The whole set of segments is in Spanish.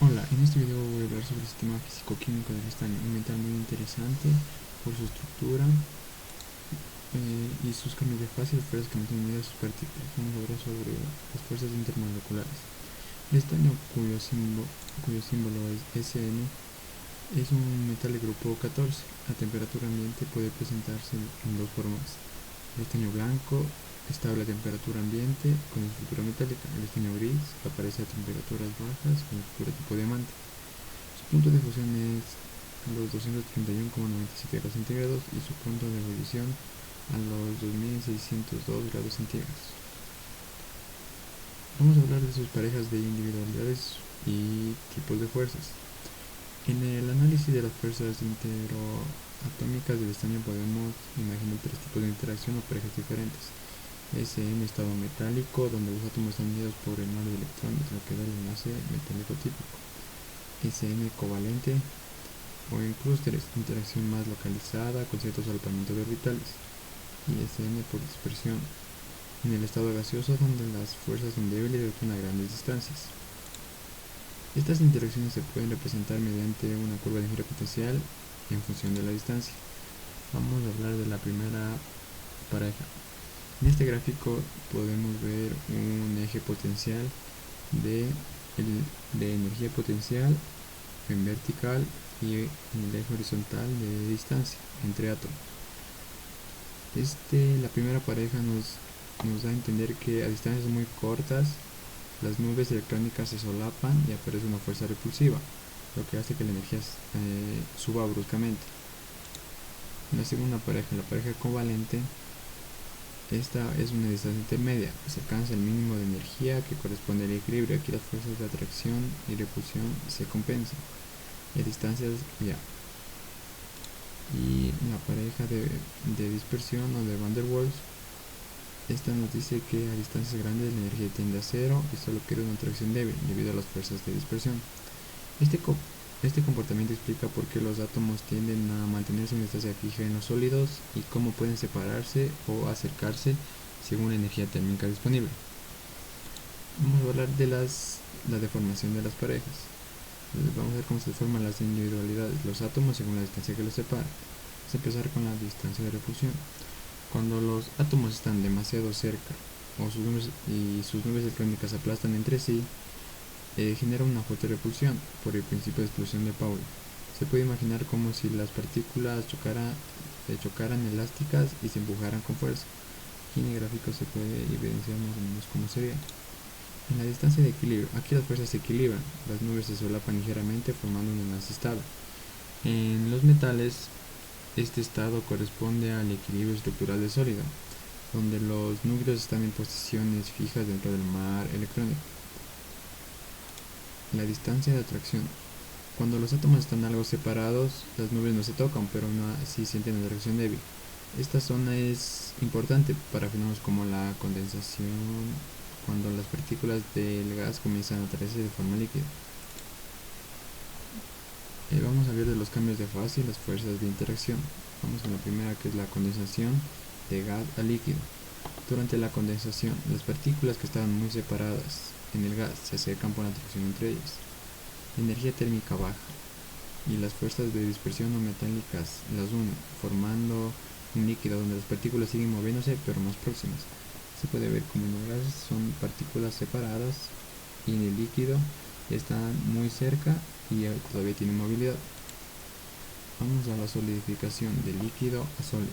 Hola, en este video voy a hablar sobre el sistema físico-químico del estaño, un metal muy interesante por su estructura y sus cambios de fase y las fuerzas que mantienen unidas sus partículas. Vamos a hablar sobre las fuerzas intermoleculares. El estaño, cuyo símbolo es Sn, es un metal de grupo 14. A temperatura ambiente puede presentarse en dos formas: el estaño blanco, estable a temperatura ambiente con estructura metálica; el estaño gris, que aparece a temperaturas bajas con estructura tipo diamante. Su punto de fusión es a los 231,97 grados centígrados y su punto de ebullición a los 2602 grados centígrados. Vamos a hablar de sus parejas de individualidades y tipos de fuerzas. En el análisis de las fuerzas interoatómicas del estaño podemos imaginar tres tipos de interacción o parejas diferentes: Sn, estado metálico, donde los átomos están unidos por el mar de electrones, lo que da el enlace metálico típico; Sn, covalente, o en clústeres, interacción más localizada con ciertos solapamientos de orbitales; y Sn por dispersión, en el estado gaseoso, donde las fuerzas son débiles y actúan a grandes distancias. Estas interacciones se pueden representar mediante una curva de energía potencial en función de la distancia. Vamos a hablar de la primera pareja. En este gráfico podemos ver un eje potencial de energía potencial en vertical y en el eje horizontal de distancia entre átomos. La primera pareja nos da a entender que a distancias muy cortas las nubes electrónicas se solapan y aparece una fuerza repulsiva, lo que hace que la energía suba bruscamente. La segunda pareja, la pareja covalente, esta es una distancia intermedia, se alcanza el mínimo de energía que corresponde al equilibrio. Aquí las fuerzas de atracción y repulsión se compensan a distancias ya. Y la pareja de dispersión o de Van der Waals, esta nos dice que a distancias grandes la energía tiende a cero y solo queda una atracción débil debido a las fuerzas de dispersión. Este comportamiento explica por qué los átomos tienden a mantenerse en una distancia fija en los sólidos y cómo pueden separarse o acercarse según la energía térmica disponible. Vamos a hablar de la deformación de las parejas. Vamos a ver cómo se forman las individualidades, los átomos según la distancia que los separa. Vamos a empezar con la distancia de repulsión. Cuando los átomos están demasiado cerca o sus nubes electrónicas se aplastan entre sí, genera una fuerte repulsión por el principio de exclusión de Pauli. Se puede imaginar como si las partículas chocaran elásticas y se empujaran con fuerza. Aquí en el gráfico se puede evidenciar más o menos cómo sería. En la distancia de equilibrio, aquí las fuerzas se equilibran, las nubes se solapan ligeramente formando un enlace estable. En los metales, este estado corresponde al equilibrio estructural del sólido, donde los núcleos están en posiciones fijas dentro del mar electrónico. La distancia de atracción. Cuando los átomos están algo separados, las nubes no se tocan, pero no así sienten una atracción débil. Esta zona es importante para fenómenos como la condensación, cuando las partículas del gas comienzan a atraerse de forma líquida. Vamos a ver de los cambios de fase y las fuerzas de interacción. Vamos con la primera, que es la condensación de gas a líquido. Durante la condensación, las partículas que estaban muy separadas en el gas se acercan por atracción entre ellas. La energía térmica baja y las fuerzas de dispersión no metálicas las unen, formando un líquido donde las partículas siguen moviéndose pero más próximas. Se puede ver como en el gas son partículas separadas y en el líquido están muy cerca y todavía tienen movilidad. Vamos a la solidificación de líquido a sólido.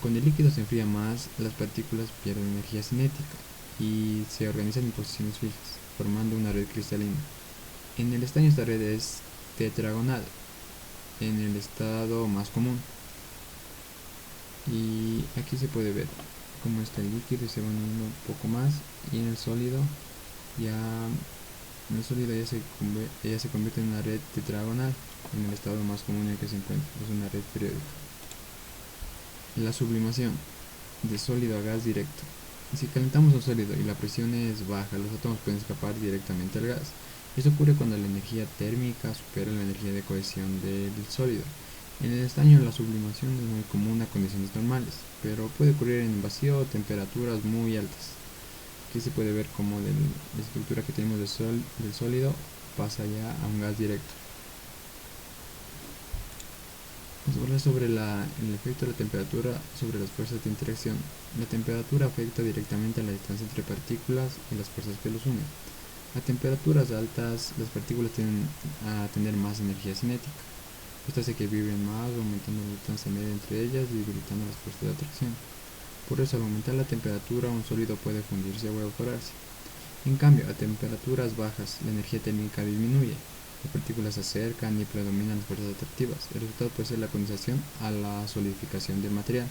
Cuando el líquido se enfría más, las partículas pierden energía cinética y se organizan en posiciones fijas, formando una red cristalina. En el estaño esta red es tetragonal, en el estado más común. Y aquí se puede ver cómo está el líquido y se va uniendo un poco más, y en el sólido ya se convierte en una red tetragonal, en el estado más común en el que se encuentra, es una red periódica. La sublimación de sólido a gas directo. Si calentamos un sólido y la presión es baja, los átomos pueden escapar directamente al gas. Esto ocurre cuando la energía térmica supera la energía de cohesión del sólido. En el estaño la sublimación es muy común a condiciones normales, pero puede ocurrir en vacío a temperaturas muy altas. Aquí se puede ver como de la estructura que tenemos del sólido pasa ya a un gas directo. Vamos a hablar sobre el efecto de la temperatura sobre las fuerzas de interacción. La temperatura afecta directamente a la distancia entre partículas y las fuerzas que los unen. A temperaturas altas, las partículas tienden a tener más energía cinética. Esto hace que vibren más, aumentando la distancia media entre ellas y debilitando las fuerzas de atracción. Por eso, al aumentar la temperatura, un sólido puede fundirse o evaporarse. En cambio, a temperaturas bajas, la energía térmica disminuye. Las partículas se acercan y predominan las fuerzas atractivas. El resultado puede ser la condensación a la solidificación del material.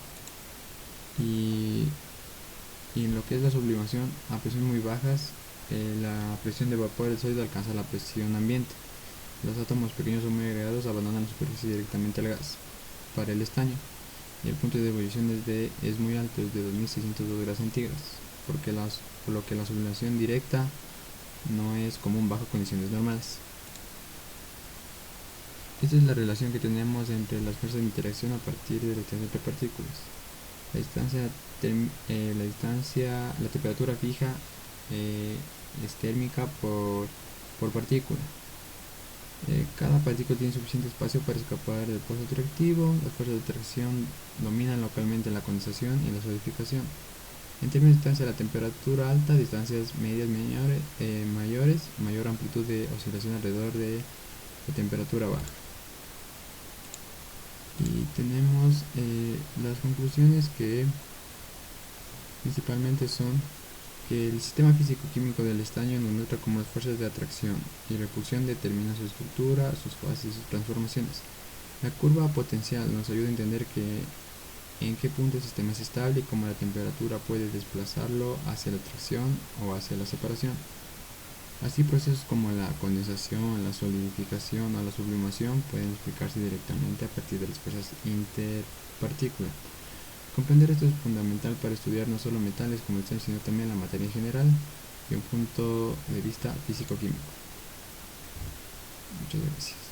Y en lo que es la sublimación, a presiones muy bajas, la presión de vapor del sólido alcanza la presión ambiente. Los átomos pequeños o muy agregados abandonan la superficie directamente al gas. Para el estaño, y el punto de ebullición es muy alto, es de 2602 grados centígrados, por lo que la sublimación directa no es común bajo condiciones normales. Esta es la relación que tenemos entre las fuerzas de interacción a partir de la distancia entre partículas. La temperatura fija es térmica por partícula. Cada partícula tiene suficiente espacio para escapar del polo atractivo. Las fuerzas de atracción dominan localmente la condensación y la solidificación. En términos de distancia, la temperatura alta, distancias medias mayores, mayor amplitud de oscilación alrededor de la temperatura baja. Y tenemos las conclusiones, que principalmente son que el sistema físico-químico del estaño nos muestra cómo las fuerzas de atracción y repulsión determinan su estructura, sus fases y sus transformaciones. La curva potencial nos ayuda a entender en qué punto el sistema es estable y cómo la temperatura puede desplazarlo hacia la atracción o hacia la separación. Así, procesos como la condensación, la solidificación o la sublimación pueden explicarse directamente a partir de las fuerzas interpartículas. Comprender esto es fundamental para estudiar no solo metales como el estaño, sino también la materia en general, de un punto de vista físico-químico. Muchas gracias.